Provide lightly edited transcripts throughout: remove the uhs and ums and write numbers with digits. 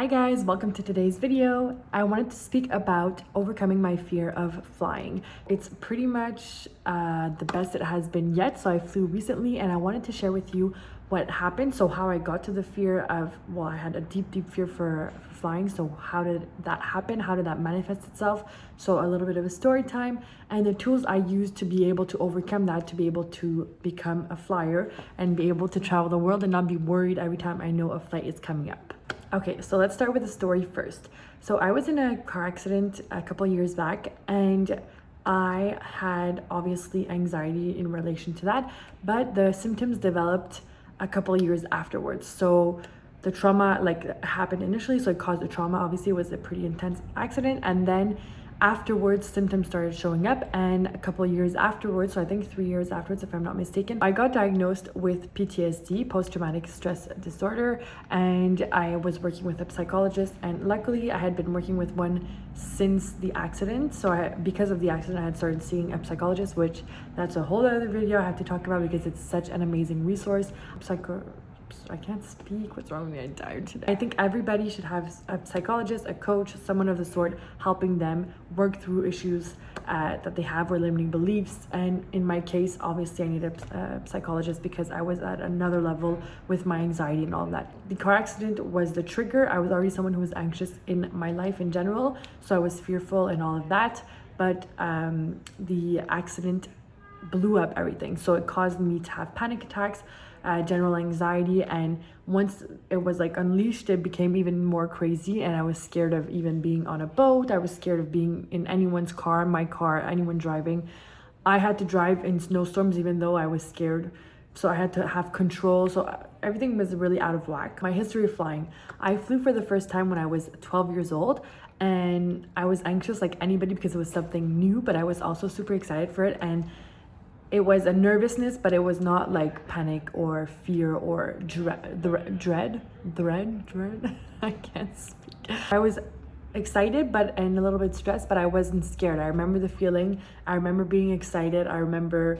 guys, welcome to today's video. I wanted to speak about overcoming my fear of flying. It's pretty much the best it has been yet. So I flew recently and I wanted to share with you what happened. So how I got to the fear of, well, I had a deep fear for flying. So how did that happen? How did that manifest itself? So a little bit of a story time and the tools I used to be able to overcome that, to be able to become a flyer and be able to travel the world and not be worried every time I know a flight is coming up. Okay, so let's start with the story first. So I was in a car accident a couple of years back and I had obviously anxiety in relation to that, but the symptoms developed a couple of years afterwards. So the trauma happened initially, so it caused the trauma. Obviously it was a pretty intense accident, and then afterwards symptoms started showing up, and a couple of years afterwards, so I think 3 years afterwards if I'm not mistaken, I got diagnosed with PTSD, post-traumatic stress disorder, and I was working with a psychologist, and luckily I had been working with one since the accident. So because of the accident I had started seeing a psychologist, which that's a whole other video I have to talk about because it's such an amazing resource. I can't speak. What's wrong with me? I'm tired today. I think everybody should have a psychologist, a coach, someone of the sort helping them work through issues that they have or limiting beliefs. And in my case, obviously I needed a psychologist because I was at another level with my anxiety and all of that. The car accident was the trigger. I was already someone who was anxious in my life in general, so I was fearful and all of that. But the accident blew up everything. So it caused me to have panic attacks, general anxiety, and once it was unleashed, it became even more crazy, and I was scared of even being on a boat. I was scared of being in anyone's car, my car, anyone driving. I had to drive in snowstorms even though I was scared, so I had to have control. So everything was really out of whack. My history of flying: I flew for the first time when I was 12 years old, and I was anxious like anybody because it was something new, but I was also super excited for it. And it was a nervousness, but it was not like panic or fear or dread. I can't speak. I was excited and a little bit stressed, but I wasn't scared. I remember the feeling. I remember being excited. I remember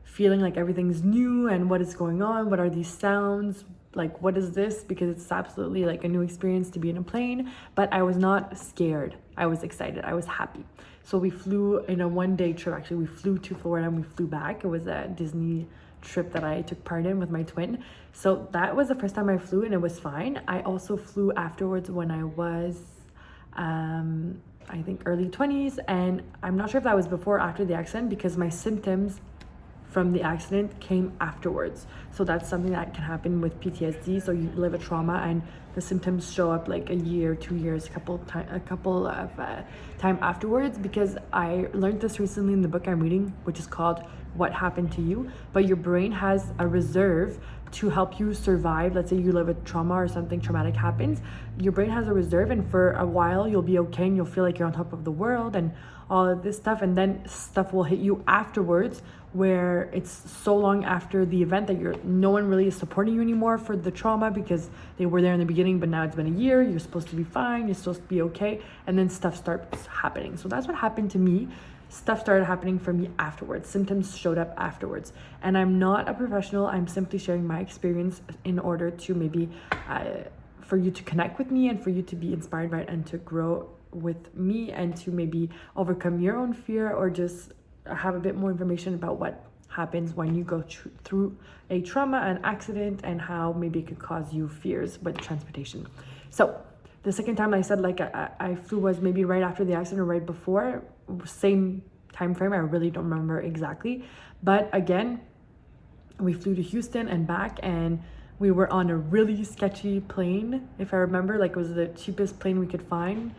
feeling like everything's new and what is going on? What are these sounds? Like, what is this? Because it's absolutely like a new experience to be in a plane, but I was not scared. I was excited. I was happy. So we flew in a one-day trip. Actually, we flew to Florida and we flew back. It was a Disney trip that I took part in with my twin. So that was the first time I flew and it was fine. I also flew afterwards when I was, I think early 20s. And I'm not sure if that was before or after the accident because my symptoms from the accident came afterwards. So that's something that can happen with PTSD. So you live a trauma and the symptoms show up like a year, 2 years, a couple of time afterwards. Because I learned this recently in the book I'm reading, which is called What Happened to You. But your brain has a reserve to help you survive. Let's say you live a trauma or something traumatic happens, your brain has a reserve, and for a while you'll be okay and you'll feel like you're on top of the world and all of this stuff, and then stuff will hit you afterwards where it's so long after the event that no one really is supporting you anymore for the trauma because they were there in the beginning, but now it's been a year. You're supposed to be fine, you're supposed to be okay, and then stuff starts happening. So that's what happened to me. Stuff started happening for me afterwards. Symptoms showed up afterwards. And I'm not a professional. I'm simply sharing my experience in order to maybe for you to connect with me and for you to be inspired by it and to grow with me and to maybe overcome your own fear or just have a bit more information about what happens when you go through a trauma, an accident, and how maybe it could cause you fears with transportation. So the second time I said I flew was maybe right after the accident or right before, same time frame. I really don't remember exactly, but again, we flew to Houston and back, and we were on a really sketchy plane. If I remember, it was the cheapest plane we could find,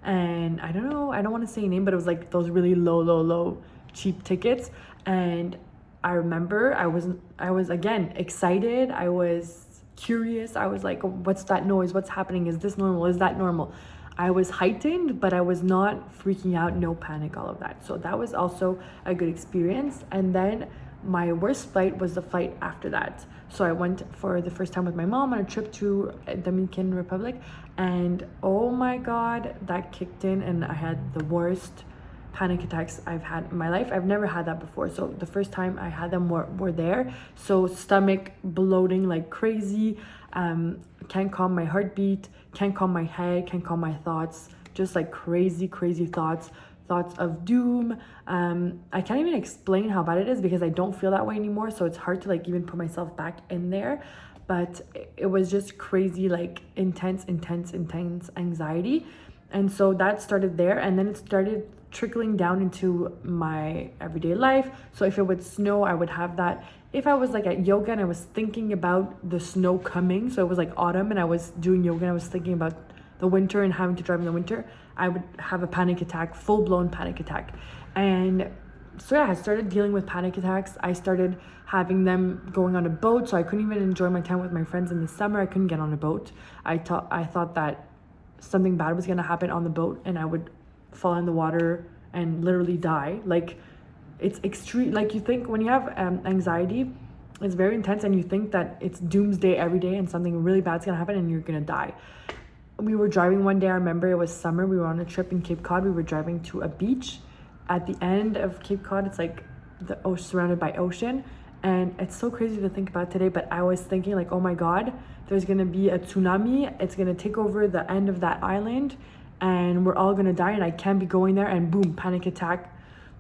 and I don't know, I don't want to say a name, but it was like those really low cheap tickets. And I remember I was again excited. I was curious. I was like, what's that noise? What's happening? Is this normal? Is that normal? I was heightened, but I was not freaking out, no panic, all of that. So that was also a good experience. And then my worst flight was the flight after that. So I went for the first time with my mom on a trip to Dominican Republic, and oh my God, that kicked in and I had the worst panic attacks I've had in my life. I've never had that before. So the first time I had them were there. So stomach bloating like crazy. Can't calm my heartbeat, can't calm my head, can't calm my thoughts, just like crazy thoughts of doom. I can't even explain how bad it is because I don't feel that way anymore, so it's hard to like even put myself back in there. But it was just crazy, like intense anxiety. And so that started there, and then it started trickling down into my everyday life. So if it would snow, I would have that. If I was like at yoga and I was thinking about the snow coming, so it was like autumn and I was doing yoga and I was thinking about the winter and having to drive in the winter, I would have a panic attack, full-blown panic attack. And so yeah, I started dealing with panic attacks. I started having them going on a boat, so I couldn't even enjoy my time with my friends in the summer. I couldn't get on a boat. I thought that something bad was gonna happen on the boat and I would fall in the water and literally die. Like, it's extreme. Like, you think when you have anxiety, it's very intense, and you think that it's doomsday every day and something really bad's gonna happen and you're gonna die. We were driving one day, I remember it was summer, we were on a trip in Cape Cod. We were driving to a beach. At the end of Cape Cod, it's like the ocean, surrounded by ocean, and it's so crazy to think about today, but I was thinking like, oh my god, there's gonna be a tsunami, it's gonna take over the end of that island and we're all gonna die, and I can't be going there, and boom, panic attack.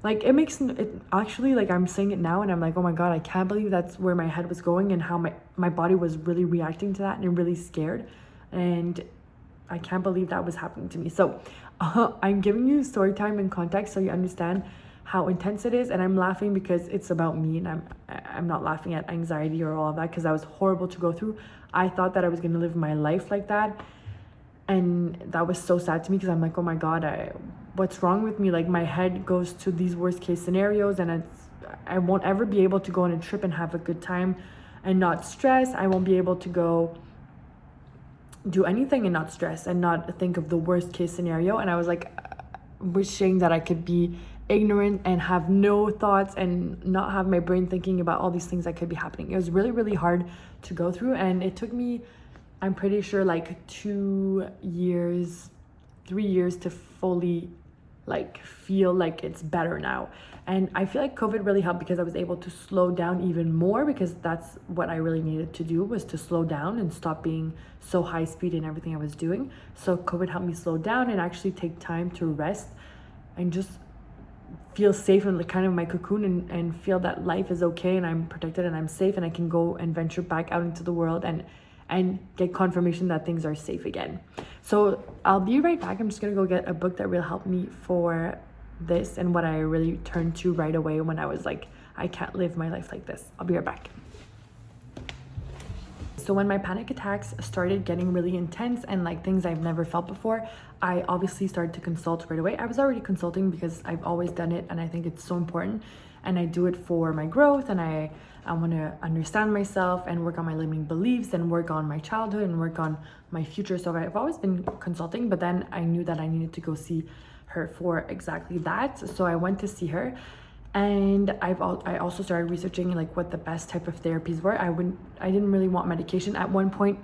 Like, it makes it actually, like, I'm saying it now and I'm like, oh my god, I can't believe that's where my head was going and how my body was really reacting to that, and I'm really scared, and I can't believe that was happening to me. So I'm giving you story time and context so you understand how intense it is, and I'm laughing because it's about me, and I'm not laughing at anxiety or all of that, because that was horrible to go through. I thought that I was going to live my life like that, and that was so sad to me because I'm like, oh my god, what's wrong with me? Like, my head goes to these worst case scenarios, and I won't ever be able to go on a trip and have a good time and not stress. I won't be able to go do anything and not stress and not think of the worst case scenario. And I was like wishing that I could be ignorant and have no thoughts and not have my brain thinking about all these things that could be happening. It was really hard to go through, and it took me, I'm pretty sure, like 2 years, 3 years to fully like feel like it's better now. And I feel like COVID really helped because I was able to slow down even more, because that's what I really needed to do, was to slow down and stop being so high speed in everything I was doing. So COVID helped me slow down and actually take time to rest and just feel safe in the kind of my cocoon, and feel that life is okay and I'm protected and I'm safe and I can go and venture back out into the world and get confirmation that things are safe again. So I'll be right back. I'm just gonna go get a book that will help me for this and what I really turned to right away when I was like, I can't live my life like this. I'll be right back. So when my panic attacks started getting really intense and like things I've never felt before, I obviously started to consult right away. I was already consulting because I've always done it, and I think it's so important, and I do it for my growth, and I want to understand myself and work on my limiting beliefs and work on my childhood and work on my future. So I've always been consulting, but then I knew that I needed to go see her for exactly that. So I went to see her, and I also started researching like what the best type of therapies were. I didn't really want medication. At one point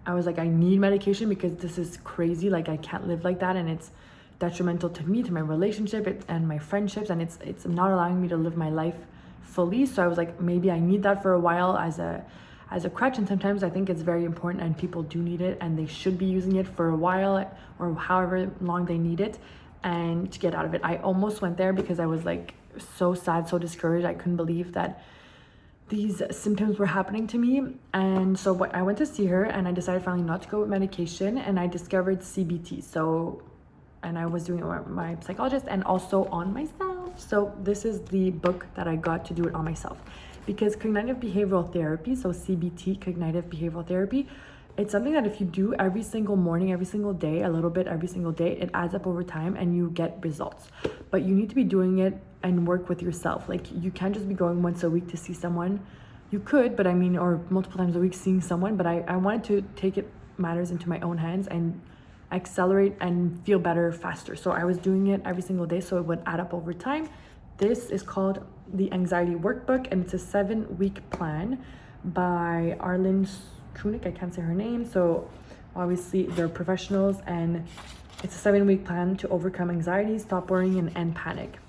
I was like, I need medication because this is crazy. Like, I can't live like that, and it's detrimental to me, to my relationship and my friendships, and it's not allowing me to live my life fully. So I was like, maybe I need that for a while as a crutch. And sometimes I think it's very important, and people do need it, and they should be using it for a while or however long they need it, and to get out of it. I almost went there because I was like so sad, so discouraged. I couldn't believe that these symptoms were happening to me. And so I went to see her, and I decided finally not to go with medication, and I discovered CBT. And I was doing it with my psychologist and also on myself. So this is the book that I got to do it on myself, because cognitive behavioral therapy, so CBT, cognitive behavioral therapy, it's something that if you do every single morning, every single day, a little bit every single day, it adds up over time and you get results. But you need to be doing it and work with yourself. Like, you can't just be going once a week to see someone. You could, but I mean, or multiple times a week seeing someone, but I wanted to take matters into my own hands and accelerate and feel better faster. So I was doing it every single day, so it would add up over time. This is called the Anxiety Workbook, and it's a 7-week plan by Arlen Kunik. I can't say her name. So obviously they're professionals, and it's a 7-week plan to overcome anxiety, stop worrying, and end panic.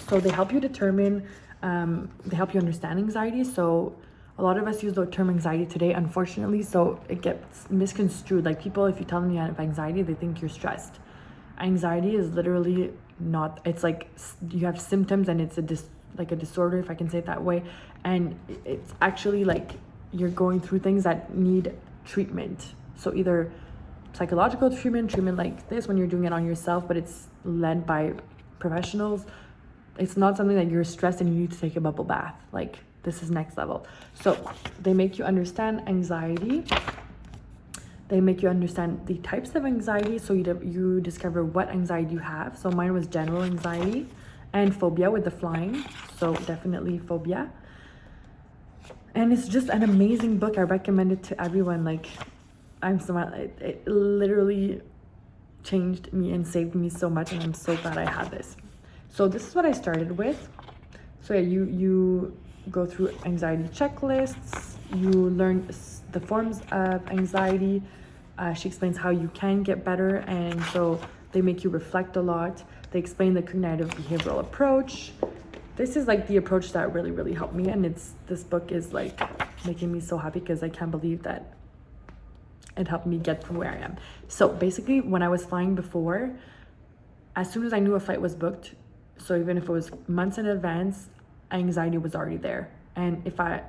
So they help you determine, they help you understand anxiety. So A lot of us use the term anxiety today, unfortunately, so it gets misconstrued. Like people, if you tell them you have anxiety, they think you're stressed. Anxiety is literally not, it's like you have symptoms and it's like a disorder, if I can say it that way. And it's actually like you're going through things that need treatment. So either psychological treatment like this when you're doing it on yourself, but it's led by professionals. It's not something that you're stressed and you need to take a bubble bath. Like this is next level. So they make you understand anxiety. They make you understand the types of anxiety, so you discover what anxiety you have. So mine was general anxiety and phobia with the flying. So definitely phobia. And it's just an amazing book. I recommend it to everyone. Like it literally changed me and saved me so much, and I'm so glad I had this. So this is what I started with. So yeah, you go through anxiety checklists. You learn the forms of anxiety. She explains how you can get better, and so they make you reflect a lot. They explain the cognitive behavioral approach. This is like the approach that really helped me, and this book is like making me so happy because I can't believe that it helped me get to where I am. So basically, when I was flying before, as soon as I knew a flight was booked, so even if it was months in advance, anxiety was already there. And if I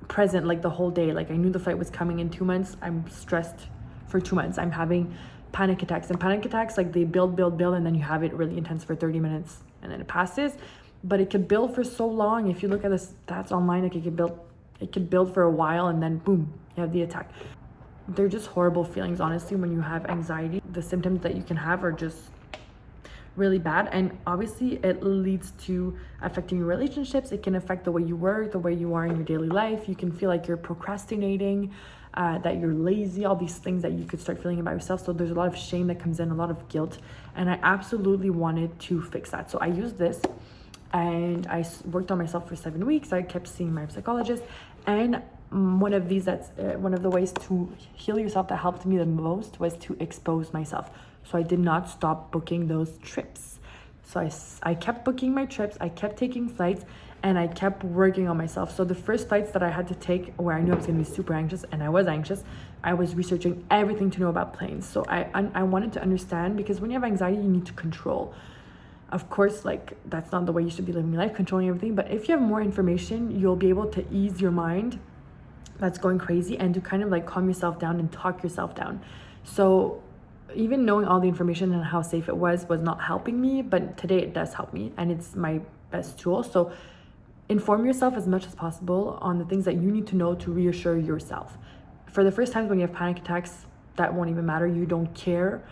present like the whole day, like I knew the flight was coming in 2 months, I'm stressed for 2 months. I'm having panic attacks, and panic attacks, like they build, and then you have it really intense for 30 minutes and then it passes. But it could build for so long. If you look at the stats online, like it could build for a while, and then boom, you have the attack. They're just horrible feelings, honestly, when you have anxiety. The symptoms that you can have are just really bad, and obviously it leads to affecting your relationships. It can affect the way you work, the way you are in your daily life. You can feel like you're procrastinating, that you're lazy, all these things that you could start feeling about yourself. So there's a lot of shame that comes in, a lot of guilt, and I absolutely wanted to fix that. So I used this, and I worked on myself for 7 weeks. I kept seeing my psychologist, and one of the ways to heal yourself that helped me the most was to expose myself. So I did not stop booking those trips. So I kept booking my trips, I kept taking flights, and I kept working on myself. So the first flights that I had to take, where I knew I was gonna be super anxious, and I was anxious, I was researching everything to know about planes. So I wanted to understand, because when you have anxiety, you need to control. Of course, like that's not the way you should be living your life, controlling everything. But if you have more information, you'll be able to ease your mind that's going crazy, and to kind of like calm yourself down and talk yourself down. So even knowing all the information and how safe it was not helping me, but today it does help me, and it's my best tool. So inform yourself as much as possible on the things that you need to know to reassure yourself. For the first times when you have panic attacks, that won't even matter. You don't care.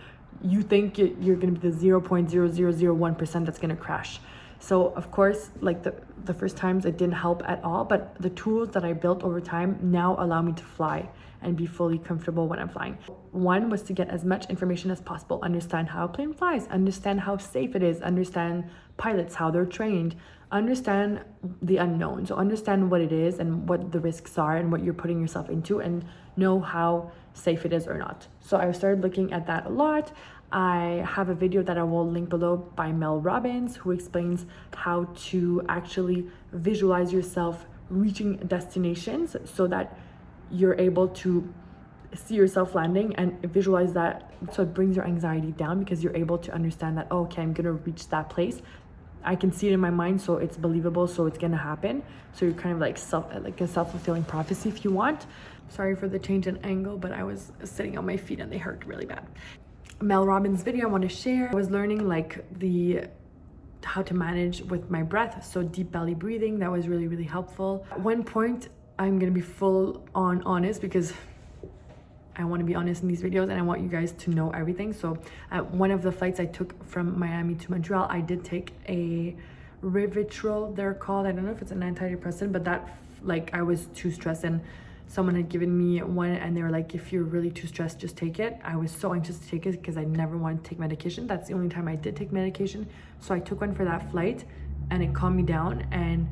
You think you're going to be the 0.0001% that's going to crash. So of course, like the first times it didn't help at all, but the tools that I built over time now allow me to fly and be fully comfortable when I'm flying. One was to get as much information as possible, understand how a plane flies, understand how safe it is, understand pilots, how they're trained, understand the unknown. So understand what it is and what the risks are and what you're putting yourself into, and know how safe it is or not. So I started looking at that a lot. I have a video that I will link below by Mel Robbins, who explains how to actually visualize yourself reaching destinations so that you're able to see yourself landing and visualize that. So it brings your anxiety down, because you're able to understand that, oh, okay, I'm gonna reach that place. I can see it in my mind, so it's believable, so it's gonna happen. So you're kind of like a self-fulfilling prophecy, if you want. Sorry for the change in angle, but I was sitting on my feet and they hurt really bad. Mel Robbins video I want to share. I was learning like how to manage with my breath, so deep belly breathing. That was really helpful. At one point, I'm gonna be full on honest, because I want to be honest in these videos and I want you guys to know everything. So at one of the flights I took from Miami to Montreal, I did take a Rivitrol, they're called. I don't know if it's an antidepressant, but that, like, I was too stressed, and someone had given me one and they were like, if you're really too stressed, just take it. I was so anxious to take it because I never wanted to take medication. That's the only time I did take medication. So I took one for that flight, and it calmed me down, and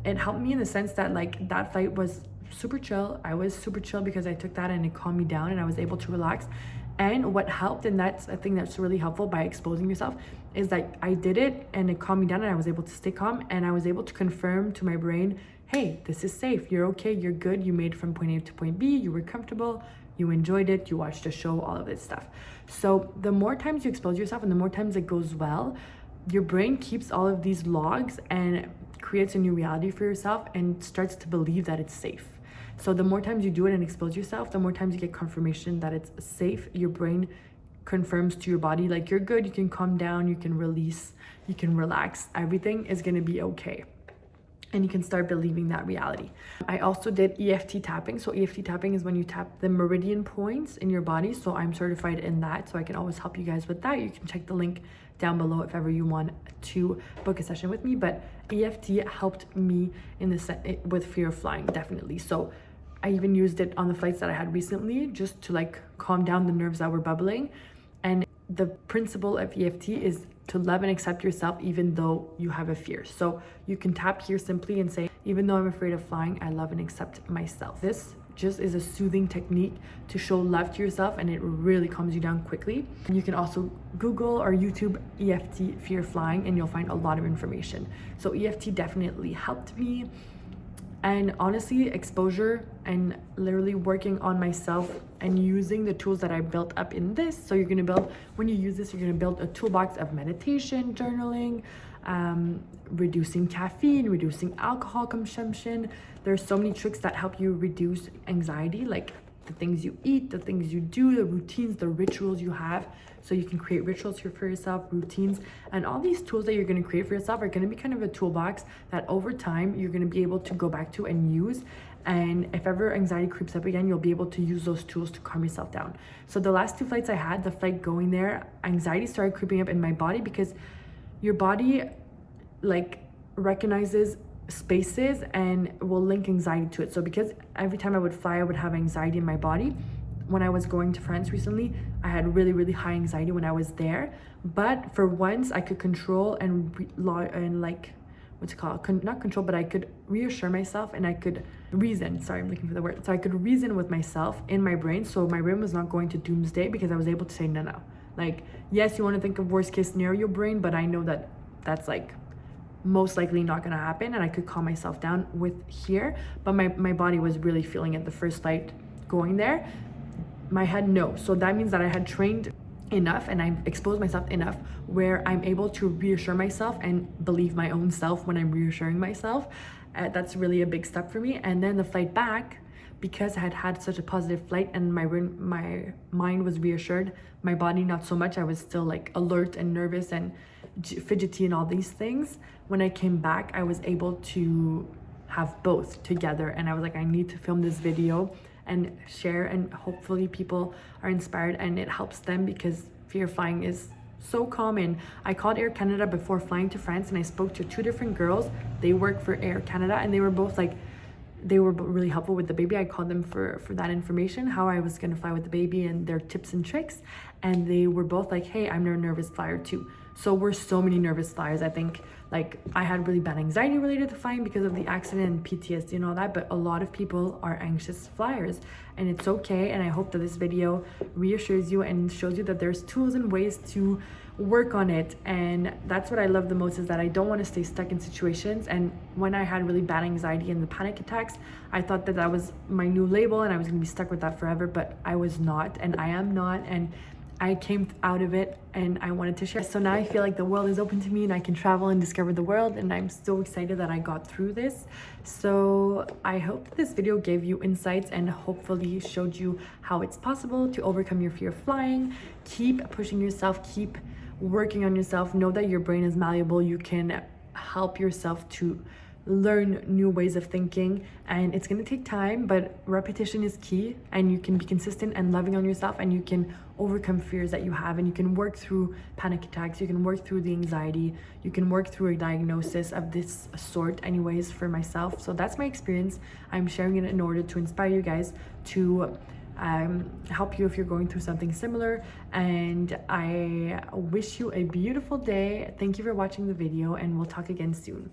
it helped me in the sense that, like, that flight was super chill. I was super chill because I took that, and it calmed me down, and I was able to relax. And what helped, and that's a thing that's really helpful by exposing yourself, is that I did it and it calmed me down and I was able to stay calm, and I was able to confirm to my brain, hey, this is safe, you're okay, you're good, you made it from point A to point B, you were comfortable, you enjoyed it, you watched a show, all of this stuff. So the more times you expose yourself and the more times it goes well, your brain keeps all of these logs and creates a new reality for yourself and starts to believe that it's safe. So the more times you do it and expose yourself, the more times you get confirmation that it's safe. Your brain confirms to your body, like, you're good, you can calm down, you can release, you can relax, everything is going to be okay. And you can start believing that reality. I also did EFT tapping. So EFT tapping is when you tap the meridian points in your body. So I'm certified in that, so I can always help you guys with that. You can check the link down below if ever you want to book a session with me. But EFT helped me in with fear of flying, definitely. So I even used it on the flights that I had recently, just to like calm down the nerves that were bubbling. And the principle of EFT is to love and accept yourself even though you have a fear. So you can tap here simply and say, even though I'm afraid of flying, I love and accept myself. This just is a soothing technique to show love to yourself, and it really calms you down quickly. And you can also Google or YouTube EFT fear flying and you'll find a lot of information. So EFT definitely helped me. And honestly, exposure and literally working on myself and using the tools that I built up in this. So you're gonna build, when you use this, you're gonna build a toolbox of meditation, journaling, reducing caffeine, reducing alcohol consumption. There's so many tricks that help you reduce anxiety, like the things you eat, the things you do, the routines, the rituals you have. So you can create rituals here for yourself, routines, and all these tools that you're going to create for yourself are going to be kind of a toolbox that over time you're going to be able to go back to and use. And if ever anxiety creeps up again, you'll be able to use those tools to calm yourself down. So the last 2 flights I had, the flight going there, anxiety started creeping up in my body because your body like recognizes spaces and will link anxiety to it. So because every time I would fly, I would have anxiety in my body. When I was going to France recently, I had really, really high anxiety when I was there. But for once, I could control and like, what's it called? Not control, but I could reassure myself and I could reason. Sorry, I'm looking for the word. So I could reason with myself in my brain. So my brain was not going to doomsday because I was able to say, no. Like, yes, you want to think of worst case scenario brain, but I know that that's like most likely not going to happen. And I could calm myself down with here. But my body was really feeling it the first flight going there. My head, no. So that means that I had trained enough and I've exposed myself enough where I'm able to reassure myself and believe my own self when I'm reassuring myself. That's really a big step for me. And then the flight back, because I had had such a positive flight and my mind was reassured, my body not so much. I was still like alert and nervous and fidgety and all these things. When I came back, I was able to have both together, and I was like, I need to film this video and share, and hopefully people are inspired and it helps them, because fear of flying is so common. I called Air Canada before flying to France and I spoke to 2 different girls. They work for Air Canada and they were both like, they were really helpful with the baby. I called them for that information, how I was gonna fly with the baby and their tips and tricks. And they were both like, hey, I'm a nervous flyer too. So we're so many nervous flyers. I think like I had really bad anxiety related to flying because of the accident and PTSD and all that, but a lot of people are anxious flyers and it's okay. And I hope that this video reassures you and shows you that there's tools and ways to work on it. And that's what I love the most, is that I don't want to stay stuck in situations. And when I had really bad anxiety and the panic attacks, I thought that was my new label and I was gonna be stuck with that forever, but I was not, and I am not, and I came out of it and I wanted to share. So now I feel like the world is open to me and I can travel and discover the world, and I'm so excited that I got through this. So I hope this video gave you insights and hopefully showed you how it's possible to overcome your fear of flying. Keep pushing yourself, keep working on yourself. Know that your brain is malleable. You can help yourself to learn new ways of thinking, and it's going to take time, but repetition is key, and you can be consistent and loving on yourself, and you can overcome fears that you have, and you can work through panic attacks, you can work through the anxiety, you can work through a diagnosis of this sort anyways for myself. So that's my experience. I'm sharing it in order to inspire you guys, to help you if you're going through something similar. And I wish you a beautiful day. Thank you for watching the video, and we'll talk again soon.